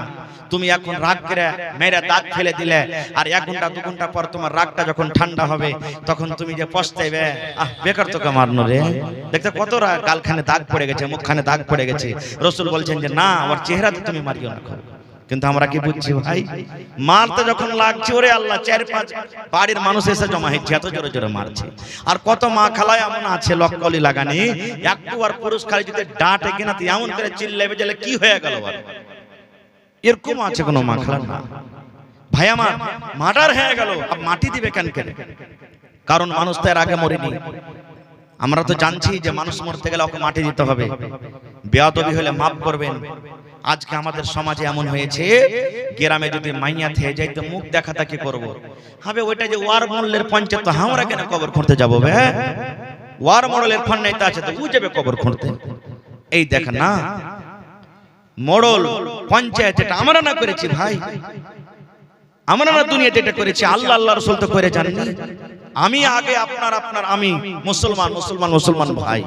তুমি এখন রাগ করে মেরে দাঁত ফেলে দিলে, আর 1 ঘন্টা 2 ঘন্টা পর তোমার রাগটা যখন ঠান্ডা হবে, তখন তুমি যে পস্তাইবে, বেকার তোকে মারনো রে। দেখতে কত গালখানে দাগ পড়ে গেছে, মুখখানে দাগ পড়ে গেছে। রাসূল বলছেন যে না, ওর চেহারাতে তুমি মারিও না। কিন্তু আমরা কি বুঝছি ভাই, মারতে যখন লাগছে, ওরে আল্লাহ, 4-5 বাড়ির মানুষ এসে জমা হচ্ছে, এত জোরে জোরে মারছে। আর কত মা খালায় এমন আছে লক্কলি লাগানি, একটু আর পুরুষ খালি যদি ডাঁটে কিনা এমন করে চিল্লাবে যে কি হয়ে গেল, এরকম আছে কোন মা খালা না। ভাই আমার, মার্ডার হয়ে গেল, মাটি দিবে কেন? কারণ মানুষ তো এর আগে মরেনি। আমরা তো জানছি যে মানুষ মরতে গেলে ওকে মাটি দিতে হবে। বেয়াদবি হলে মাফ করবেন। আজকে আমাদের সমাজে এমন হয়েছে, গ্রামে যদি মাইয়া থেকে যাই তো মুখ দেখাতা কি করবো, হবে ওইটা যে ওয়ার মডেলের পঞ্চায়েত, তো আমরা কেন কবর খুঁড়তে যাবো? ওয়ার মডেলের ফন্ড নেই, আছে তো ও যাবে কবর খুঁড়তে। এই দেখেন না, মডেল পঞ্চায়েত এটা আমরা না করেছি ভাই, আমরা না দুনিয়াতে এটা করেছি, আল্লাহ আল্লাহ রাসূল তো করে জানেন। আমি আগে আপনার আমি মুসলমান মুসলমান মুসলমান ভাই,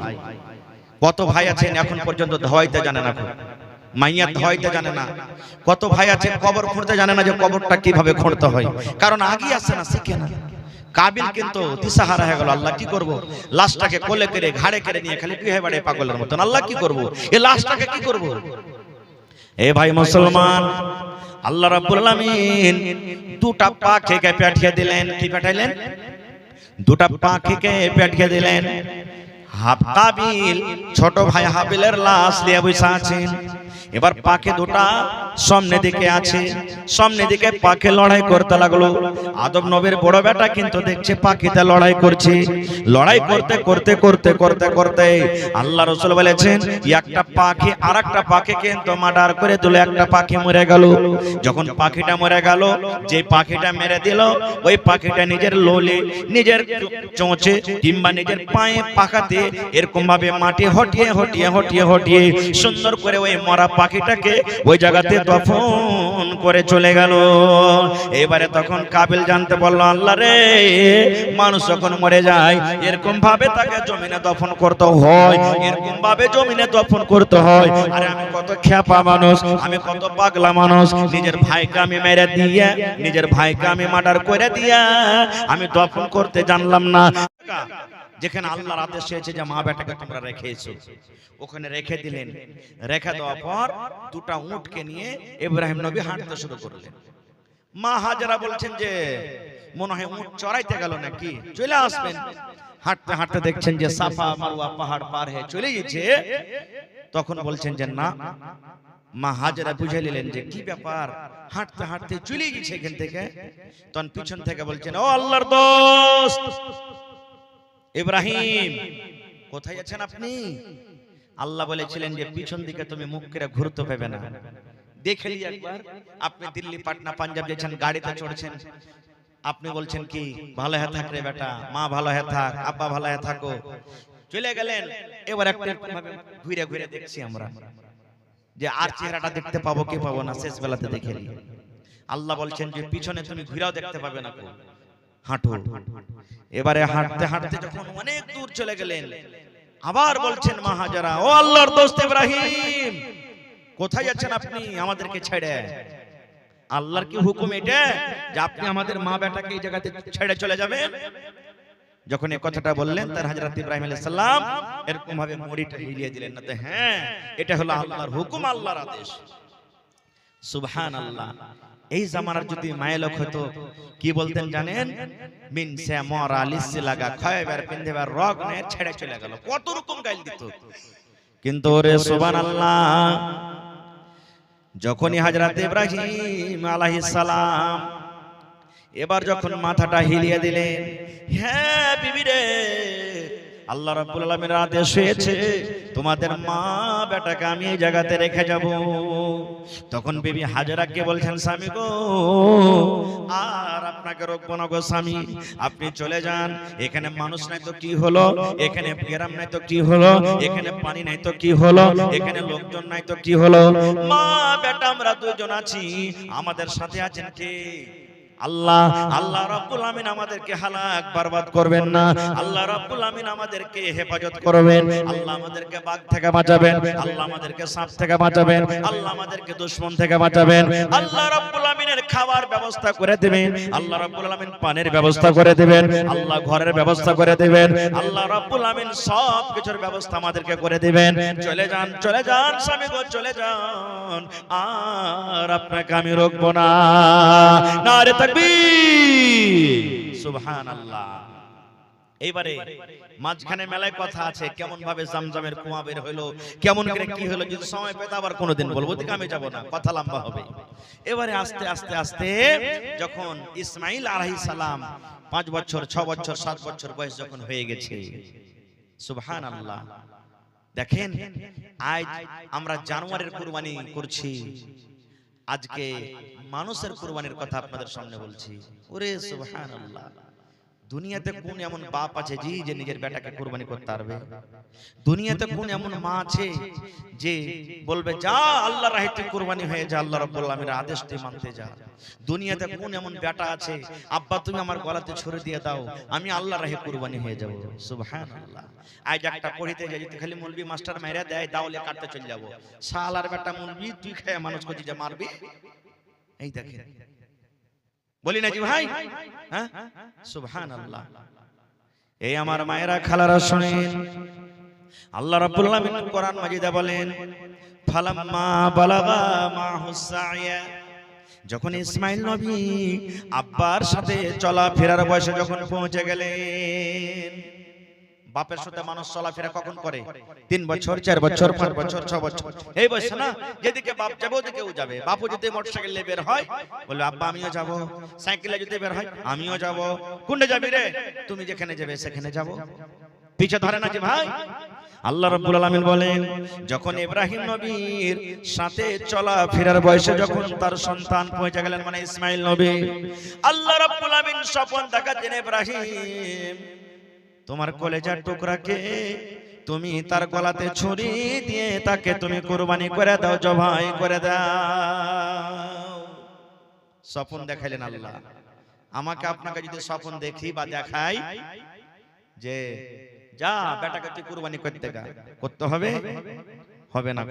কত ভাই আছেন এখন পর্যন্ত ধোয়াইতে জানে না, মাইয়া ধোয়াইতে জানে না। কত ভাই আছে কবর খুঁড়তে জানে না, যে কবরটা কিভাবে খুঁড়তে হয়, কারণ আগে আসে না, শিখে না। কাবিল কিন্তু দিশাহারা হয়ে গেল, আল্লাহ কি করব? লাশটাকে কোলে করে ঘাড়ে করে নিয়ে খালি বিয়ে বাড়ে পাগলের মতন, আল্লাহ কি করব? এই লাশটাকে কি করব? এ ভাই মুসলমান, আল্লাহ রাব্বুল আলামিন 2টা পাখিকে পাঠিয়ে দিলেন। কি পাঠাইলেন? 2টা পাখিকে পাঠিয়ে দিলেন। কাবিল ছোট ভাই হাবিলের লাশ নিয়ে বসে আছেন। এবার পাখি 2টা সামনে দিকে আছে, সামনে দিকে পাখি লড়াই করতে লাগলো। আদম নবীর বড় বেটা কিন্তু দেখছে পাখিতে লড়াই করছে। লড়াই করতে করতে করতে করতে করতে আল্লাহ রাসূল বলেছেন, একটা পাখি আরেকটা পাখি কিন্তু মার্ডার করে দিল, একটা পাখি মরে গেল। যখন পাখিটা মরে গেল, যে পাখিটা মেরে দিল, ওই পাখিটা নিজের লোলে, নিজের চোঁচে কিংবা নিজের পায়ে পাখাতে এরকম ভাবে মাটি হটিয়ে হটিয়ে হটিয়ে হটিয়ে সুন্দর করে ওই মরা পাখিটাকে ওই জায়গাতে দফন করে চলে গেল। এবারে তখন কাবিল জানতে বলল, আল্লাহ রে, মানুষ যখন মরে যায় এরকম ভাবে তাকে জমিনে দফন করতে হয়, এরকম ভাবে জমিনে দফন করতে হয়। আরে আমি কত খ্যাপা মানুষ, আমি কত পাগলা মানুষ, নিজের ভাইকে আমি মেরে দিয়ে, নিজের ভাইকে আমি মার্ডার করে দিয়া আমি দফন করতে জানলাম না। যেখানে আল্লাহর আদেশ হয়েছে যে মা বেটাকে তোমরা রেখে এসো, ওখানে রেখে দিলেন। রেখে দেওয়ার পর 2টা উটকে নিয়ে ইব্রাহিম নবী হাঁটতে শুরু করলেন। মা হাজেরা বলছেন যে মনে হয় উট চড়াইতে গেল নাকি, চলে আসবেন। হাঁটতে হাঁটতে দেখছেন যে সাফা মারওয়া পাহাড় পার হয়ে চলে গেছে। তখন বলছেন যে না, মা হাজেরা বুঝে নিলেন যে কি ব্যাপার, হাঁটতে হাঁটতে চলে গেছে এখান থেকে। তখন পিছন থেকে বলছেন, ও আল্লাহর দোস্ত ইব্রাহিম, কোথায় আছেন আপনি? আল্লাহ বলেছিলেন যে পিছন দিকে তুমি মুখ করে ঘুরতে পাবে না। দেখে নিয়ে একবার, আপনি দিল্লি পাটনা পাঞ্জাব যাচ্ছেন, গাড়িতে চড়ছেন, আপনি বলছেন কি ভালো হয়ে থাক রে বেটা, মা ভালো হয়ে থাক, আব্বা ভালো হয়ে থাকো, চলে গেলেন। এবার একটা ঘুরে ঘুরে দেখছি আমরা যে আর চেহারাটা দেখতে পাবো কি পাবো না, শেষ বেলাতে দেখে নিই। আল্লাহ বলছেন যে পিছনে তুমি ঘুরেও দেখতে পাবে না, হাঁটো। এবারে হাঁটতে হাঁটতে যখন অনেক দূর চলে গেলেন, আবার বলছেন মা হাজেরা, ও আল্লাহর দোস্ত ইব্রাহিম, কোথায় যাচ্ছেন আপনি আমাদেরকে ছেড়ে? আল্লাহর কি হুকুম এটা যে আপনি আমাদের মা বেটাকে এই জায়গাতে ছেড়ে চলে যাবেন? যখন এই কথাটা বললেন, তার হযরত ইব্রাহিম আলাইহিস সালাম এরকম ভাবে মুড়িটা হিলিয়ে দিলেন, না তো হ্যাঁ, এটা হলো আল্লাহর হুকুম, আল্লাহর আদেশ। সুবহানাল্লাহ। এই জামানার যদি মায়েলোক হতো কি বলতেন জানেন? মিন সে মরা লিসি লাগা খায়বার পিন্দেবার রগ নে ছেড়ে চলে গেল, কত রকম গাইল দিত। কিন্তু রে সুবহানাল্লাহ, যখনই হযরত ইব্রাহিম আলাইহিস সালাম এবার যখন মাথাটা হিলিয়ে দিলেন, হ্যাঁ বিবি রে, আল্লাহ রাব্বুল আলামিনের আদেশ হয়েছে তোমাদের মা বেটাকে আমি এই জায়গাতে রেখে যাব। তখন বিবি হাজেরাকে বলছেন, স্বামী গো, আর আপনাকে রাখবো না গো স্বামী, আপনি চলে যান। এখানে মানুষ নাই তো কি হলো, এখানে গ্রাম নাই তো কি হলো, এখানে পানি নাই তো কি হলো, এখানে লোকজন নাই তো কি হলো, মা বেটা আমরা দুইজন আছি, আমাদের সাথে আছেন কে? আল্লাহ। আল্লাহ রাব্বুল আমিন আমাদেরকে হালাক বরবাদ করবেন না, আল্লাহ রাব্বুল আমিন আমাদেরকে হেফাজত করবেন, আল্লাহ আমাদেরকে বাঘ থেকে বাঁচাবেন, আল্লাহ আমাদেরকে সাপ থেকে বাঁচাবেন, আল্লাহ আমাদেরকে দুশমন থেকে বাঁচাবেন, আল্লাহ রাব্বুল আমিনের খাওয়ার ব্যবস্থা করে দিবেন, আল্লাহ রাব্বুল আমিন পানির ব্যবস্থা করে দিবেন, আল্লাহ ঘরের ব্যবস্থা করে দিবেন, আল্লাহ রাব্বুল আমিন সব কিছুর ব্যবস্থা আমাদেরকে করে দিবেন। চলে যান, চলে যান স্বামী গো, চলে যান, আর আপনাকে আমি রাখবো না। নারে তাকবীর, সুবহানাল্লাহ। এইবারে মাঝখানে মেলায় কথা আছে, কেমন ভাবে জামজামের কুয়া বের হলো, কেমন করে কি হলো, যদি সময় পেতে আবার কোনোদিন বলবো, দিকে আমি যাব না, কথা লম্বা হবে। এবারে আস্তে আস্তে আস্তে যখন ইসমাইল আলাইহিস সালাম 5 বছর 6 বছর 7 বছর বয়স যখন হয়ে গেছে, সুবহানাল্লাহ, দেখেন আজ আমরা জানোয়ারের কুরবানি করছি, আজকে মানুষের কুরবানির কথা আপনাদের সামনে বলছি। ওরে সুবহানাল্লাহ, দুনিয়াতে কোন এমন বাপ আছে যে নিজের বেটাকে কুরবানি করতে পারবে? দুনিয়াতে কোন এমন মা আছে যে বলবে যা আল্লাহর রাহে তুই কুরবানি হয়ে যা, আল্লাহ রাব্বুল আলামিনের আদেশ তুই মানতে যা? দুনিয়াতে কোন এমন বেটা আছে, আব্বা তুমি আমার গলাতে ছুরি দিয়ে দাও, আমি আল্লাহর রাহে কুরবানি হয়ে যাব? সুবহানাল্লাহ। আজ একটা পড়িতে যাই, তুই খালি মুলবি মাস্টার মাইরা দেয়, দাওলে কাটতে চলে যাব, শালার বেটা মুলবি তুই খায় মানুষ করছি যে মারবি। এই দেখেন, বলি না জি ভাই, হ্যাঁ সুবহানাল্লাহ। এই আমার মায়েরা খালারা শুনেন, আল্লাহ রাব্বুল আলামিন কোরআন মাজিদে বলেন, ফালাম্মা বালাগা মাহুস সাইয়া, যখন ইসমাইল নবী আব্বার সাথে চলাফেরার বয়সে যখন পৌঁছে গেলেন, বাপের সাথে মানুষ চলাফেরা কখন করে? 3 বছর 4 বছর 5 বছর 6 বছর, এই বয়স না, যেদিকে বাপ যাবে ওদিকে ও যাবে। বাপু যদি মোটরসাইকেলে বের হয় বলে আব্বা আমিও যাব, সাইকেলে যদি বের হয় আমিও যাব, কোনটা যাবি রে? তুমি যেখানে যাবে সেখানে যাব, পিছে ধরে না যে ভাই। আল্লাহ রাব্বুল আলামিন বলেন, যখন ইব্রাহিম নবীর সাথে চলাফেরার বয়সে যখন তার সন্তান পৌঁছে গেলেন, মানে ইসমাইল নবী, আল্লাহ রাব্বুল আলামিন স্বপ্ন দেখাচ্ছেন, ইব্রাহিম তোমার কলেজার টুকরাকে তুমি তার গলাতে ছুরি দিয়ে তাকে তুমি কুরবানি করে দাও, জবাই করে দাও। স্বপ্ন দেখাইলেন আল্লাহ। আমাকে আপনাকে যদি স্বপ্ন দেখি বা দেখাই যে যা বেটাকে তুই কুরবানি করতে হবে, হবে না,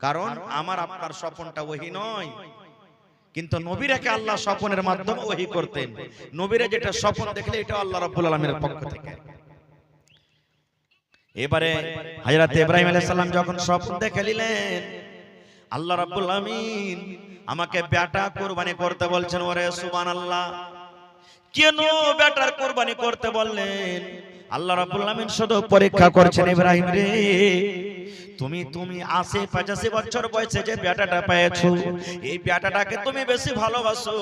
কারণ আমার আপনার স্বপ্নটা ওহী নয়, কিন্তু নবীরাকে আল্লাহ স্বপ্নের মাধ্যমে ওহী করতেন। নবীরা যেটা স্বপ্ন দেখলে এটা আল্লাহ রাব্বুল আলামিনের পক্ষ থেকে। এবারে হযরত ইব্রাহিম আলাইহিস সালাম যখন স্বপ্ন দেখে নিলেন, আল্লাহ রাব্বুল আলামিন আমাকে বেটা কুরবানি করতে বলছেন। ওরে সুবহানাল্লাহ, কেন বেটার কুরবানি করতে বললেন? আল্লাহ রাব্বুল আলামিন শুধু পরীক্ষা করছেন, ইব্রাহিম রে তুমি 85 বছর বয়সে যে বেটাটা পেয়েছো, এই বেটাটাকে তুমি বেশি ভালোবাসো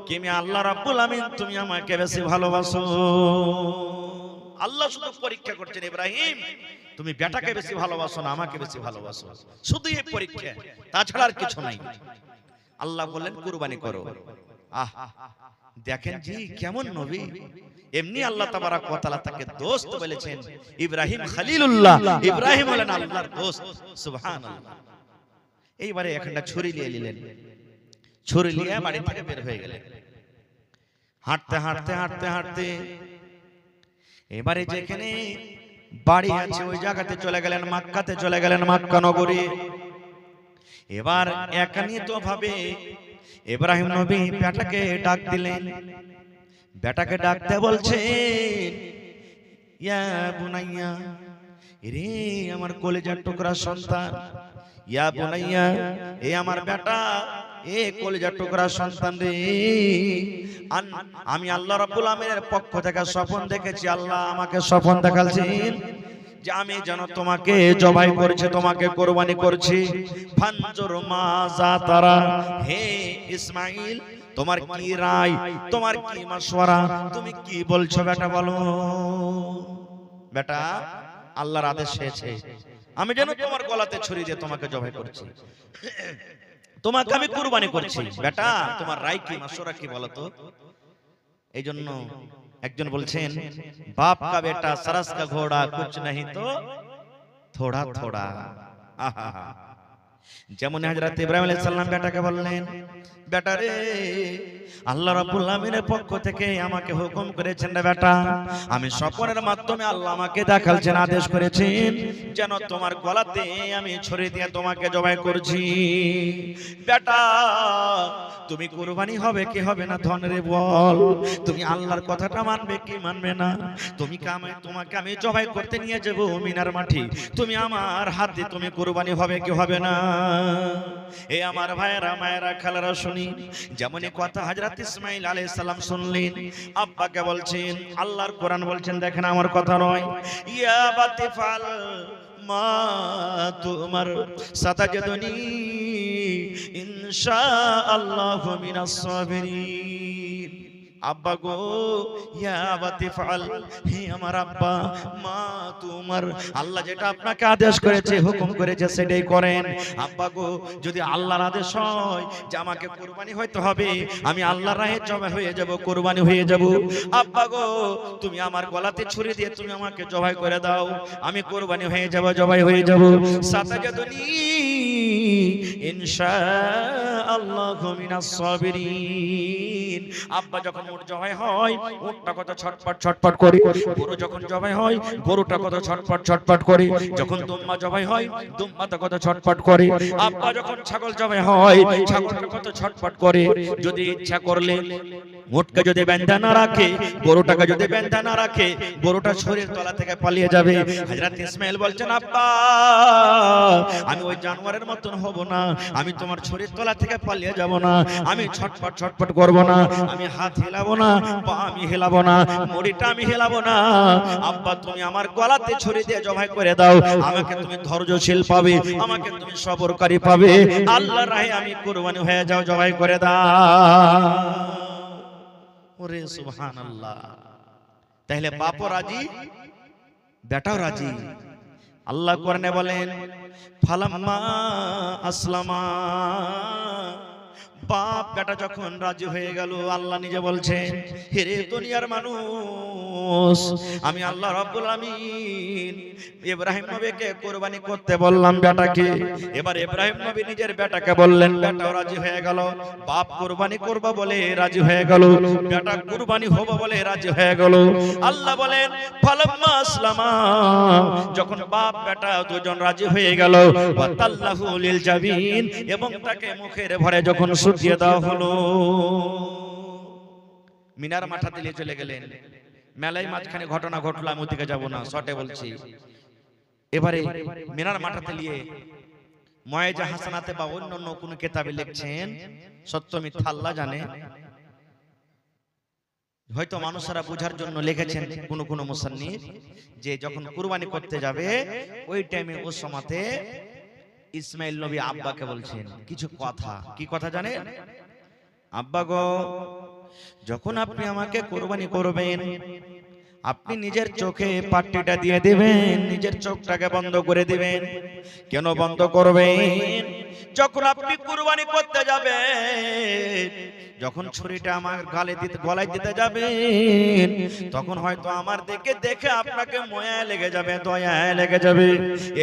কি আমি আল্লাহ রাব্বুল আলামিন তুমি আমাকে বেশি ভালোবাসো? আল্লাহ শুধু পরীক্ষা করছেন, ইব্রাহিম তুমি বেটাকে বেশি ভালোবাসো না আমাকে বেশি ভালোবাসো? শুধু এই পরীক্ষা, তাছাড়া আর কিছু নাই। আল্লাহ বললেন কুরবানি করো। আহ দেখেন জি কেমন নবী। এমনি আল্লাহ তাবারাক ওয়া তাআলা তাকে দোস্ত বলেছেন, ইব্রাহিম খলিলুল্লাহ, ইব্রাহিম হলেন আল্লাহর দোস্ত। সুবহানাল্লাহ। এইবারে একটা ছুরি নিয়ে নিলেন, ছুরি নিয়ে বাড়ি থেকে বের হয়ে গেলেন। হাঁটতে হাঁটতে হাঁটতে হাঁটতে এবারে যেখানে বাড়ি আছে ওই জায়গাতে চলে গেলেন, মক্কাতে চলে গেলেন, মক্কা নগরী। এবার একানিত ভাবে ইব্রাহিম নবী বেটাকে ডাক দিলেন। বেটাকে ডাকতে বলছেন, ইয়া বুনাইয়া, রে আমার কলিজার টুকরা সন্তান, ইয়া বুনাইয়া, এ আমার বেটা, এ কলিজার টুকরা সন্তান রে, আমি আল্লাহ রাব্বুল আমিনের পক্ষ থেকে স্বপ্ন দেখেছি। আল্লাহ আমাকে স্বপ্ন দেখাচ্ছেন যে আমি যেন তোমাকে জবাই করছি, তোমাকে কুরবানি করছি। ফানজুর মাজা তারা, হে ইসমাইল তোমার কি রায়, তোমার কি মাশওয়ারা, তুমি কি বলছো বেটা বলো। বেটা আল্লাহর আদেশ হয়েছে, আমি যেন তোমার গলাতে ছুরি দিয়ে তোমাকে জবাই করছি, তোমাকে আমি কুরবানি করছি। বেটা তোমার রায় কি, মাশওয়ারা কি বলো তো। এই জন্য একজন বলছেন, বাপ কা বেটা সরস কা ঘোড়া কুছ नहीं তো থোড়া থোড়া। আহা, যেমন হযরত ইব্রাহিম আলাইহিস সালাম বেটাকে বললেন, বেটা রে আল্লাহ রাব্বুল আলামিনের পক্ষ থেকে আমাকে হুকুম করেছেন রে বেটা, আমি স্বপ্নের মাধ্যমে আল্লাহ আমাকে দেখালছেন, আদেশ করেছেন যেন তোমার গলাতে আমি ছুরি দিয়ে তোমাকে জবাই করছি। বেটা তুমি কুরবানি হবে কি হবে না ধন রে বল, তুমি আল্লাহর কথাটা মানবে কি মানবে না। তোমাকে আমি জবাই করতে নিয়ে যাব মিনার মাঠে, তুমি আমার হাত দিয়ে তুমি কুরবানি হবে কি হবে না। এ আমার ভাইয়েরা মায়েরা খালারা শুনি, যেমনই কথা হযরত ইসমাঈল আলাইহিস সালাম শুনলেন, আব্বাকে বলছেন, আল্লাহর কোরআন বলছেন, দেখেন আমার কথা নয়, ইয়া বাতিফাল মা তুমার সাতাজদুনি ইনশাআল্লাহু মিনাস সাবিরিন। আব্বা গো, ইয়া আবাতি ফাল, হে আমার আব্বা, মা তোমার আল্লাহ যেটা আপনাকে আদেশ করেছে, হুকুম করেছে সেটাই করেন। আব্বা গো, যদি আল্লাহর আদেশ হয় যে আমাকে কুরবানি হইতে হবে, আমি আল্লাহর রাহে জবাই হয়ে যাব, কুরবানি হয়ে যাব। আব্বা গো, তুমি আমার গলাতে ছুরি দিয়ে তুমি আমাকে জবাই করে দাও, আমি কুরবানি হয়ে যাব, জবাই হয়ে যাব। সাতাজাদুনি ইনশাআল্লাহু মিনাস সাবিরিন। আব্বা যখন উট জবাই হয়, উটটা কত ছটপট ছটপট করে, গরু যখন জবাই হয়, গরুটা কত ছটপট ছটপট করে, যখন দুম্বা জবাই হয়, দুম্বাটা কত ছটপট করে। আব্বা যখন ছাগল জবাই হয়, ছাগলটা কত ছটপট করে। যদি ইচ্ছা করলে উটকে যদি বাঁধা না রাখে, গরুটাকে যদি বাঁধা না রাখে, গরুটা শরীর তলা থেকে পালিয়ে যাবে। হযরত ইসমাঈল বলছেন, আব্বা আমি ওই জানোয়ারের মতন হব না, আমি তোমার শরীর তলা থেকে পালিয়ে যাব না, আমি ছটপট ছটপট করব না, আমি হাত হিলাবো না, পা আমি হিলাবো না, মুড়িটা আমি হিলাবো না। আব্বা তুমি আমার গলাতে ছুরি দিয়ে জবাই করে দাও, আমাকে তুমি ধৈর্যশীল পাবে, আমাকে তুমি সবরকারী পাবে, আল্লাহর রাহে আমি কুরবানি হয়ে যাও, জবাই করে দাও। ওরে সুবহানাল্লাহ। তাহলে বাপও রাজি, বেটাও রাজি। আল্লাহ কোরআনে বলেন, ফালাম্মা আসলামা, বাপ বেটা যখন রাজি হয়ে গেল, আল্লাহ নিজে বলছেন, হে রে দুনিয়ার মানুষ, আমি আল্লাহ রাব্বুল আমিন ইব্রাহিম নবীকে কুরবানি করতে বললাম বেটাকে। এবার ইব্রাহিম নবী নিজের বেটাকে বললেন, বেটাও রাজি হয়ে গেল। বাপ কুরবানি করবে বলে রাজি হয়ে গেল, বেটা কুরবানি হবে বলে রাজি হয়ে গেল। আল্লাহ বলেন, ফালাম্মা আসলামা, যখন বাপ বেটা দুজন রাজি হয়ে গেল, ওয়াতাল্লাহু লিল জাবিন, এবং তাকে মুখের ভরে যখন দিয়ে দেওয়া হলো, মিনার মাথাতে নিয়ে চলে গেলেন। মেলায় মাঝখানে ঘটনা ঘটলো, আমি ওদিকে যাব না, শর্টে বলছি। এবারে মিনার মাথাতে নিয়ে মুআজ্জা হাসানাতে বা অন্য অন্য কোন কিতাবে লিখছেন, সত্য মিথ্যা আল্লাহ জানে, হয়তো মানুষরা বোঝার জন্য লিখেছেন কোন কোন মুসান্নিফ, যে যখন কুরবানি করতে যাবে ওই টাইমে ওই সময়তে ইসমাইল নবী আব্বাকে বলছেন কিছু কথা। কি কথা জানেন? আব্বা গো, যখন আপনি আমাকে কুরবানি করবেন, আপনি নিজের চোখে পাট্টিটা দিয়ে দিবেন, নিজের চোখটাকে বন্ধ করে দিবেন। কেন বন্ধ করবেন? যখন আপনি কুরবানি করতে যাবেন, যখন ছুরিটা আমার গলায় দিতে যাবেন, তখন হয়তো আমার দেখে আপনাকে মায়া লেগে যাবে, দয়া লেগে যাবে।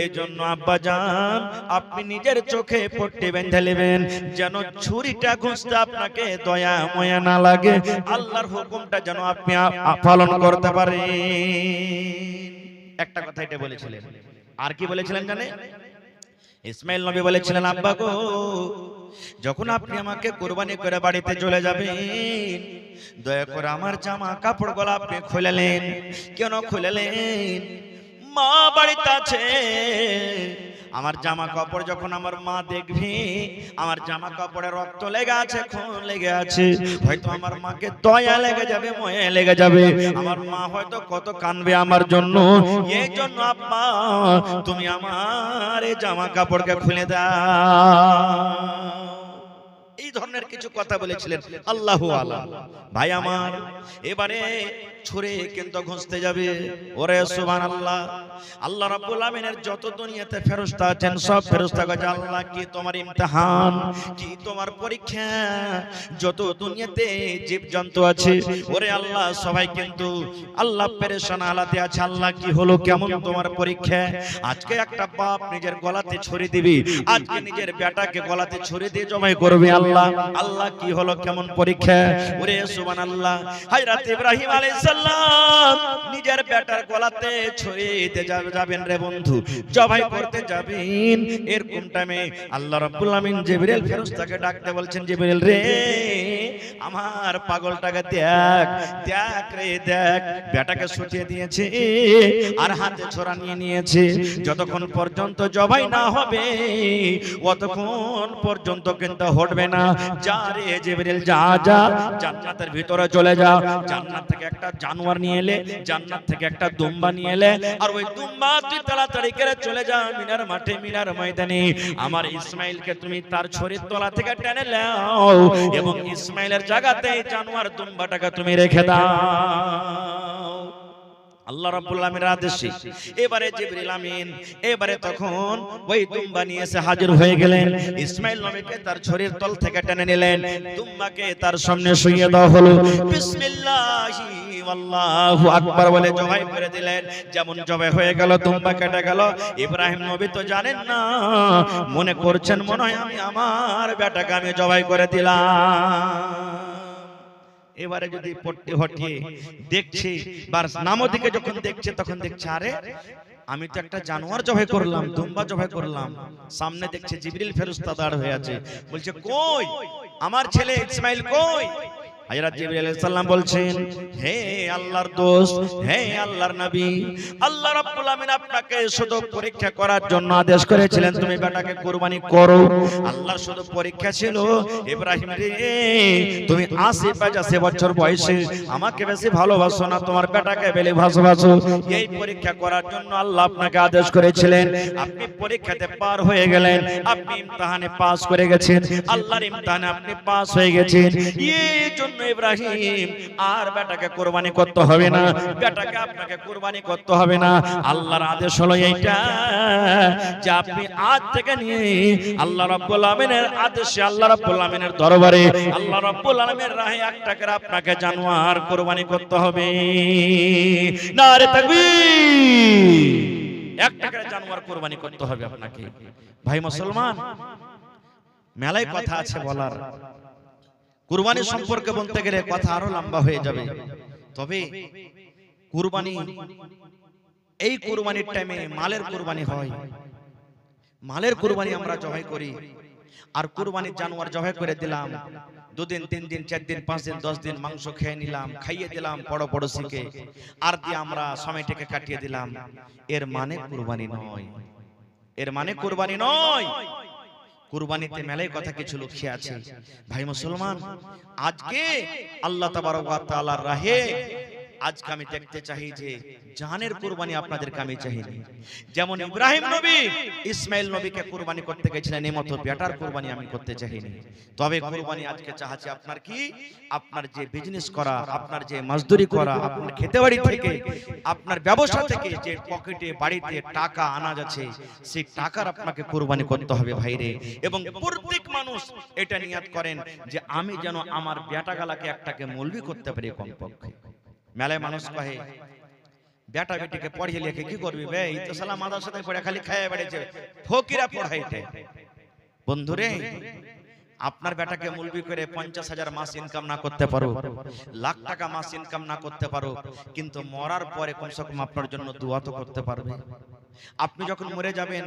এই জন্য আব্বা জান, আপনি নিজের চোখে পট্টি বেঁধে নেবেন, যেন ছুরিটা ঘুষতে আপনাকে দয়া মায়া না লাগে, আল্লাহর হুকুমটা যেন আপনি পালন করতে পারেন। একটা কথা এটা বলেছিলেন। আর কি বলেছিলেন জানে? ইসমাইল নবী বলেছিলেন, আব্বা গো, যখন আপনি আমাকে কুরবানি করে বাড়িতে চলে যাবেন, দয়া করে আমার জামা কাপড় গুলো আপনি খুলেলেন। কেন খুলেলেন? মা বাড়িতে আছে, আমার জামা কাপড় যখন আমার মা দেখবে, আমার জামা কাপড়ে রক্ত লেগে আছে, খুন লেগে আছে, হয়তো আমার মাকে দয়া লেগে যাবে, মায়া লেগে যাবে, আমার মা হয়তো কত কাঁদবে আমার জন্য। এই জন্য আব্বা, তুমি আমার এই জামা কাপড়কে খুলে দাও। এই ধরনের কিছু কথা বলেছিলেন, আল্লাহু আলাম। ভাই আমার, এবারে ছুরে কিন্তু ঘুষতে যাবে। ওরে সুবহানাল্লাহ, আল্লাহ রাব্বুল আমিনের যত দুনিয়াতে ফেরেশতা আছেন সব ফেরেশতা কাছে, আল্লাহ কি তোমার ইমতিহান, কি তোমার পরীক্ষা, যত দুনিয়াতে জীবজন্তু আছে ওরে আল্লাহ সবাই কিন্তু আল্লাহ পেরেশান হালাতে আছে। আল্লাহ কি হলো, কেমন তোমার পরীক্ষা? আজকে একটা বাপ নিজের গলাতে ছুরি দিবি, আজকে নিজের বেটাকে গলাতে ছুরি দিয়ে জবাই করবে। আল্লাহ আল্লাহ কি হলো, কেমন পরীক্ষা? ওরে সুবহানাল্লাহ, হযরত ইব্রাহিম আলাইহিস সালাম নিজের বেটার গলাতে ছুরি দিতে যাবেন রে বন্ধু, জবাই করতে যাবেন। এরকম টাইমে আল্লাহ রাব্বুল আমিন জিবরিল ফেরেশতাকে ডাকতে বলছেন, জিবরিল রে আমার পাগলটাকে দেখ, দেখ রে দেখ, বেটাকে ছুটিয়ে দিয়েছে আর হাতে ছোরা নিয়ে নিয়েছে, যতক্ষণ পর্যন্ত জবাই না হবে অতক্ষণ পর্যন্ত কিন্তু হটবে না। যা রে জিবরিল যা যা, জান্নাতের ভিতরে চলে যা, জান্নাত থেকে একটা জানোয়ার নিয়ে এলে, জান্নাত থেকে একটা দুম্বা নিয়ে এলে, আর ওই দুম্বা তুই তাড়াতাড়ি করে চলে যা মিনার মাঠে, মিনার ময়দানে। আমার ইসমাইলকে তুমি তার ছড়ির তলা থেকে টেনে নাও এবং ইসমাইলের জায়গাতে জানোয়ার দুম্বাটাকে তুমি রেখে দাও। আল্লাহ রাব্বুল আমিনের আদেশে এবারে জিবরিল আমিন এবারে তখন ওই দুম্বা নিয়ে এসে হাজির হয়ে গেলেন। ইসমাইল নবীকে তার ছড়ির তল থেকে টেনে নিলেন, দুম্বাকে তার সামনে শুইয়ে দেওয়া হলো। বিসমিল্লাহি আল্লাহু আকবার বলে জবাই করে দিলেন। যেমন জবাই হয়ে গেল, দুম্বা কেটে গেল। ইব্রাহিম নবী তো জানেন না, মনে করছেন মনে হয় আমি আমার বেটাকে আমি জবাই করে দিলাম। এবারে যদি পট্টি হটিয়ে দেখছি, বার নামো দিকে যখন দেখছে তখন দেখছে আরে আমি তো একটা জানোয়ার জবাই করলাম, দুম্বা জবাই করলাম। সামনে দেখছে জিবরিল ফেরেশতা দাঁড় হয়ে আছে, বলছে কই আমার ছেলে ইসমাইল কই? হযরত জিবরিল আলাইহিস সালাম বলছেন, হে আল্লাহর দোস্ত, হে আল্লাহর নবী, আল্লাহ রাব্বুল আমিন আপনাকে শুধু পরীক্ষা করার জন্য আদেশ করেছিলেন তুমি বেটাকে কুরবানি করো। আল্লাহর শুধু পরীক্ষা ছিল, ইব্রাহিম রে তুমি ৮০ বছর বয়সে আমাকে বেশি ভালোবাসো না, তোমার বেটাকে বেশি ভালোবাসো, এই পরীক্ষা করার জন্য আল্লাহ আপনাকে আদেশ করেছিলেন। আপনি পরীক্ষাতে পার হয়ে গেলেন, আপনি ইমতিহানে পাস করে গেছেন, আল্লাহর ইমতিহানে আপনি পাস হয়ে গেছেন। এই জন্য ইব্রাহিম আর বেটাকে কুরবানি করতে হবে না, বেটাকে আপনাকে কুরবানি করতে হবে না। আল্লাহর আদেশ হলো এইটা যে আপনি আজ থেকে নিয়ে আল্লাহ রাব্বুল আমিনের আদেশে, আল্লাহ রাব্বুল আমিনের দরবারে, আল্লাহ রাব্বুল আলামিনের রাহে একটা করে আপনাকে জানোয়ার কুরবানি করতে হবে। নারে তাকবীর, একটা করে জানোয়ার কুরবানি করতে হবে আপনাকে। ভাই মুসলমান, মেলায় কথা আছে বলার, কুরবানি সম্পর্কে বলতে গেলে কথা আরো লম্বা হয়ে যাবে। তবে কুরবানি, এই কুরবানির টাইমে মালের কুরবানি হয়, মালের কুরবানি আমরা জবাই করি। আর কুরবানির জানোয়ার জবাই করে দিলাম, 2 দিন 3 দিন 4 দিন 5 দিন 10 দিন মাংস খেয়ে নিলাম, খাইয়ে দিলাম পড়োশিকে, আর দিয়ে আমরা সময়টাকে কাটিয়ে দিলাম, এর মানে কুরবানি নয়, এর মানে কুরবানি নয়। কুরবানিতে মেলায় কথা কিছু লুকিয়ে আছে। ভাই মুসলমান, আজকে আল্লাহ তাবারক ওয়া তাআলার রাহে আজকে আমি দেখতে চাই যে জানের কুরবানি আপনাদেরকে আমি চাইনি। যেমন ইব্রাহিম নবী ইসমাইল নবীকে কুরবানি করতে গেছিলেন, এই মতো বেটার কুরবানি আমি করতে চাইনি। তবে কুরবানি আজকে চাচ্ছি আপনার কি, আপনার যে বিজনেস করা, আপনার যে মজদুরি করা, আপনার খেতেবাড়ি থেকে, আপনার ব্যবসা থেকে যে পকেটে বাড়িতে টাকা আনা যাচ্ছে, সেই টাকার আপনাকে কুরবানি করতে হবে ভাইরে। এবং প্রত্যেক মানুষ এটা নিয়াত করেন যে আমি যেন আমার বেটা গালাকে একটাকে মৌলবি করতে পারি কমপক্ষে। মেলায় মানুষ কহে বেটা বেটিকে পড়িয়ে লিখে কি করবি বে, এই তো সালা মাদ্রাসাতে পড়ে খালি খাইয়া বেড়েছে, ফকিরা পড়াইতে। বন্ধুরে, আপনার বেটাকে মৌলবি করে 50,000 মাস ইনকাম না করতে পারো, লাখ টাকা মাস ইনকাম না করতে পারো, কিন্তু মরার পরে কমসে কম আপনার জন্য দোয়া তো করতে পারবে। আপনি যখন মরে যাবেন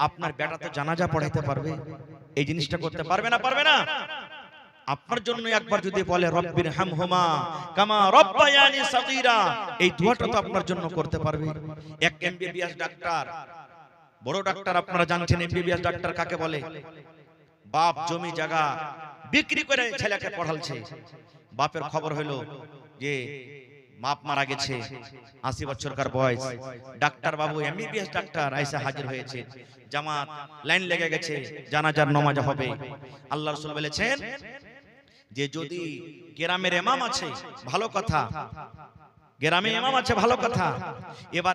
আপনার বেটা তো জানাজা পড়াইতে পারবে। এই জিনিসটা করতে পারবে না? পারবে না? আপনার জন্য একবার যদি বলে রব্বির হামহুমা কামা রব্বায়ানি সাগীরা, এই দোয়াটা তো আপনার জন্য করতে পারবে। এক এমবিবিএস ডাক্তার, বড় ডাক্তার, আপনারা জানছেন এমবিবিএস ডাক্তার কাকে বলে? বাপ জমি জায়গা বিক্রি করে ছেলেকে পড়ালছে। বাপের খবর হলো যে বাপ মারা গেছে, 80 বছরকার বয়স, ডাক্তার বাবু এমবিবিএস ডাক্তার আইসা হাজির হয়েছে, জামাত লাইন লেগে গেছে, জানাজার নামাজ হবে। আল্লাহ রাসূল বলেছেন যে যদি গ্রামের ইমাম আছে ভালো কথা, গ্রামে ইমাম আছে ভালো কথা, এবার